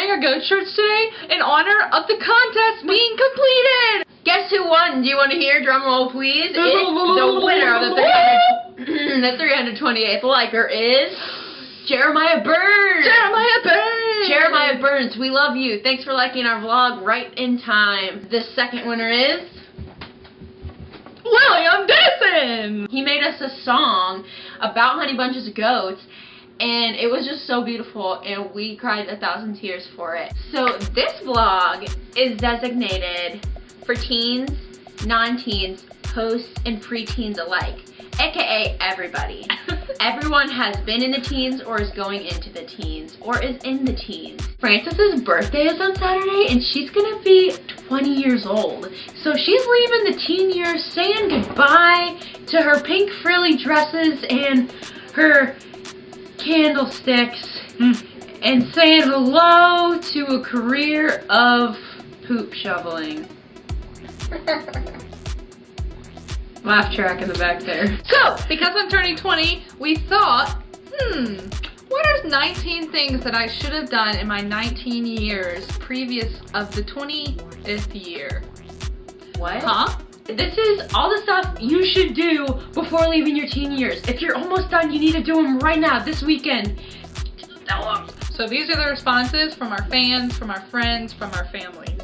wearing our goat shirts today in honor of the contest being completed. Guess who won? Do you want to hear? Drum roll, please. The winner of the 328th liker is Jeremiah Burns. Jeremiah Burns. Jeremiah Burns, we love you. Thanks for liking our vlog right in time. The second winner is William Dyson. He made us a song about honey bunches of goats, and it was just so beautiful, and we cried 1,000 tears for it. So this vlog is designated for teens, non-teens, posts, and preteens alike, aka everybody. Everyone has been in the teens or is going into the teens or is in the teens. Francis's birthday is on Saturday and she's gonna be 20 years old. So she's leaving the teen years saying goodbye to her pink frilly dresses and her candlesticks and saying hello to a career of poop shoveling. Laugh track in the back there. So, because I'm turning 20, we thought, what are 19 things that I should have done in my 19 years previous of the 20th year? What? Huh? This is all the stuff you should do before leaving your teen years. If you're almost done, you need to do them right now, this weekend. So these are the responses from our fans, from our friends, from our families.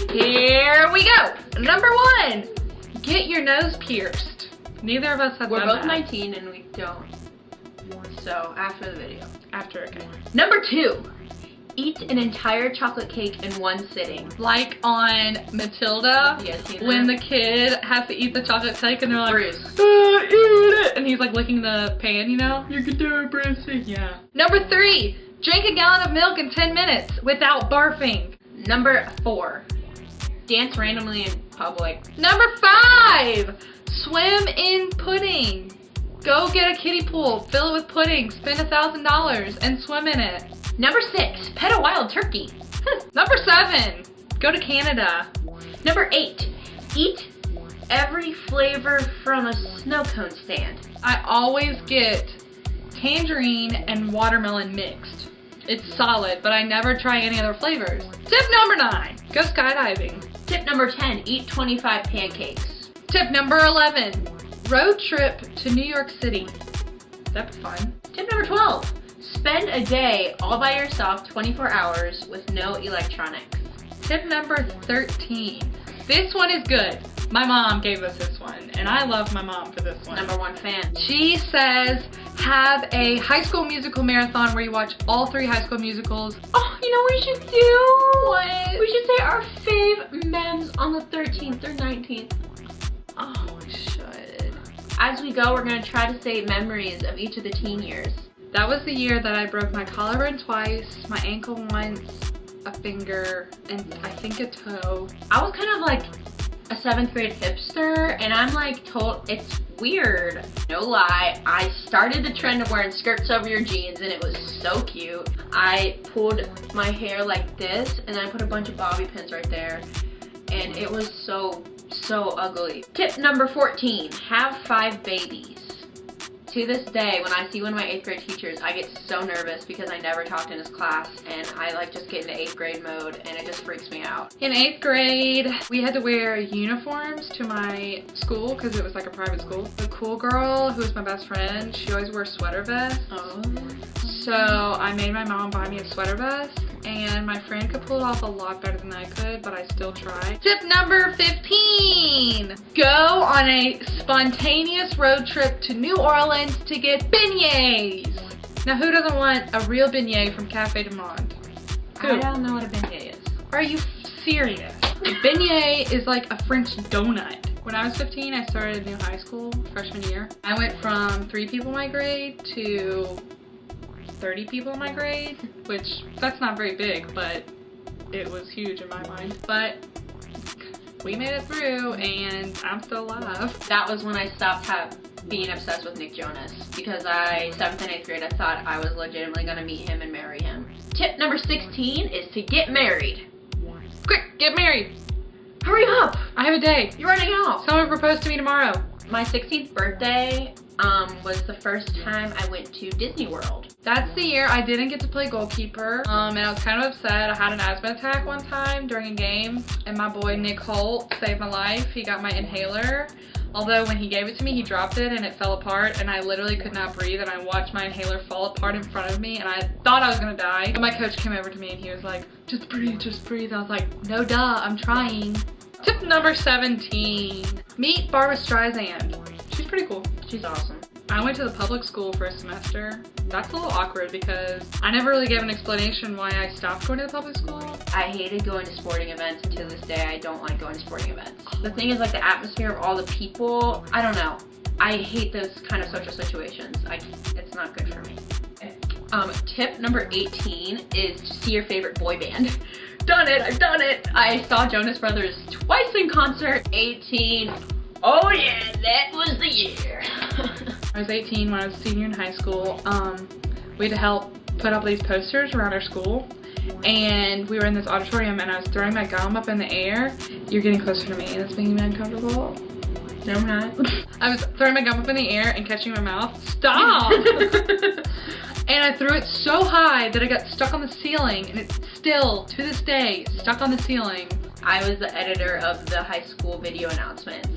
Here we go. Number 1, get your nose pierced. Neither of us have We're done both that. 19 and we don't. So after the video. After, okay. Number 2, eat an entire chocolate cake in one sitting. Like on Matilda, You guys seen when that? the kid has to eat the chocolate cake and they're like, Bruce. eat it! And he's like licking the pan, you know? You can do it, Brucey. Yeah. Number 3, drink a gallon of milk in 10 minutes without barfing. Number 4, dance randomly in public. Number 5, swim in pudding. Go get a kiddie pool, fill it with pudding, spend $1,000 and swim in it. Number 6, pet a wild turkey. Number 7, go to Canada. Number 8, eat every flavor from a snow cone stand. I always get tangerine and watermelon mixed. It's solid, but I never try any other flavors. Tip number 9, go skydiving. Tip number 10, eat 25 pancakes. Tip number 11, road trip to New York City. That'd be fun. Tip number 12, spend a day all by yourself 24 hours with no electronics. Tip number 13, this one is good. My mom gave us this one, and I love my mom for this one. Number 1 fan. She says, have a High School Musical marathon where you watch all 3 High School Musicals. Oh, you know what we should do? What? We should say our fave memes on the 13th or 19th. Oh, we should. As we go, we're going to try to say memories of each of the teen years. That was the year that I broke my collarbone twice, my ankle once, a finger, and I think a toe. I was kind of like a 7th grade hipster, and I'm like it's weird. No lie, I started the trend of wearing skirts over your jeans, and it was so cute. I pulled my hair like this, and I put a bunch of bobby pins right there, and it was so ugly. Tip number 14, have 5 babies. To this day, when I see one of my 8th grade teachers, I get so nervous because I never talked in his class, and I like just get into 8th grade mode, and it just freaks me out. In 8th grade, we had to wear uniforms to my school because it was like a private school. The cool girl, who was my best friend, she always wore sweater vests. Oh. So I made my mom buy me a sweater vest, and my friend could pull it off a lot better than I could, but I still tried. Tip number 15, go on a spontaneous road trip to New Orleans to get beignets. Now who doesn't want a real beignet from Cafe du Monde? Who? I don't know what a beignet is. Are you serious? A beignet is like a French donut. When I was 15, I started a new high school, freshman year. I went from 3 people in my grade to 30 people in my grade, which that's not very big, but it was huge in my mind. But we made it through, and I'm still alive. That was when I stopped being obsessed with Nick Jonas, because 7th and 8th grade, I thought I was legitimately gonna meet him and marry him. Tip number 16 is to get married. Quick, get married. Hurry up! I have a date. You're running out. Someone proposed to me tomorrow. My 16th birthday, was the first time I went to Disney World. That's the year I didn't get to play goalkeeper, and I was kind of upset. I had an asthma attack one time during a game, and my boy Nick Holt saved my life. He got my inhaler, although when he gave it to me, he dropped it and it fell apart, and I literally could not breathe, and I watched my inhaler fall apart in front of me, and I thought I was gonna die. But my coach came over to me and he was like, just breathe, just breathe. I was like, no duh, I'm trying. Tip number 17, meet Barbara Streisand. She's pretty cool. She's awesome. I went to the public school for a semester. That's a little awkward because I never really gave an explanation why I stopped going to the public school. I hated going to sporting events, and to this day I don't like going to sporting events. The thing is, like, the atmosphere of all the people, I don't know. I hate those kind of social situations. It's not good for me. Tip number 18 is to see your favorite boy band. Done it, I've done it. I saw Jonas Brothers twice in concert. 18, oh yeah, that was the year. I was 18 when I was a senior in high school. We had to help put up these posters around our school, and we were in this auditorium, and I was throwing my gum up in the air. You're getting closer to me, and it's making me uncomfortable. No, I'm not. I was throwing my gum up in the air and catching my mouth. Stop! And I threw it so high that it got stuck on the ceiling, and it's still, to this day, stuck on the ceiling. I was the editor of the high school video announcements.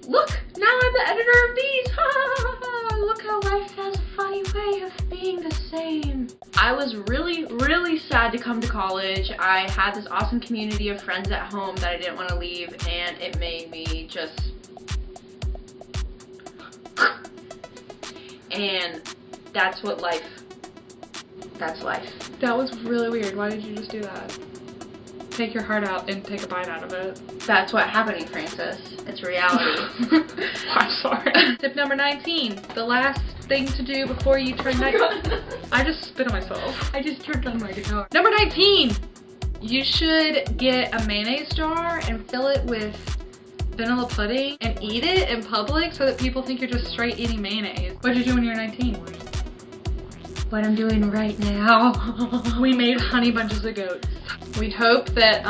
Look, now I'm the editor of these. Ha, ha, ha. Look how life has a funny way of being the same. I was really, really sad to come to college. I had this awesome community of friends at home that I didn't want to leave, and it made me just... And that's what life, that's life. That was really weird. Why did you just do that? Take your heart out and take a bite out of it. That's what happening, Francis. It's reality. I'm sorry. Tip number 19. The last thing to do before you turn 19. I just spit on myself. I just turned on my guitar. Number 19. You should get a mayonnaise jar and fill it with vanilla pudding and eat it in public so that people think you're just straight eating mayonnaise. What did you do when you were 19? What I'm doing right now. We made honey bunches of goats. We hope that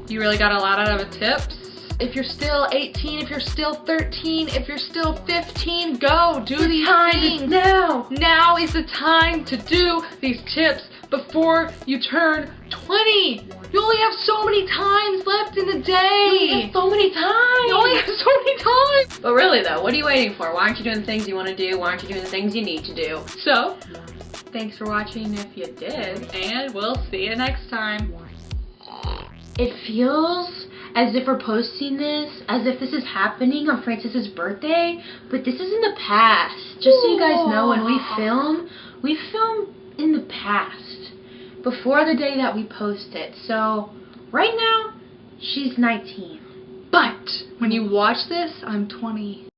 you really got a lot out of the tips. If you're still 18, if you're still 13, if you're still 15, go do these things. Now. Now is the time to do these tips before you turn 20. You only have so many times left in the day. You only have so many times. You only have so many times. But really though, what are you waiting for? Why aren't you doing the things you want to do? Why aren't you doing the things you need to do? So, thanks for watching if you did, and we'll see you next time. It feels as if we're posting this, as if this is happening on Francis's birthday, but this is in the past. Just so you guys know, when we film in the past, before the day that we post it. So, right now, she's 19. But when you watch this, I'm 20.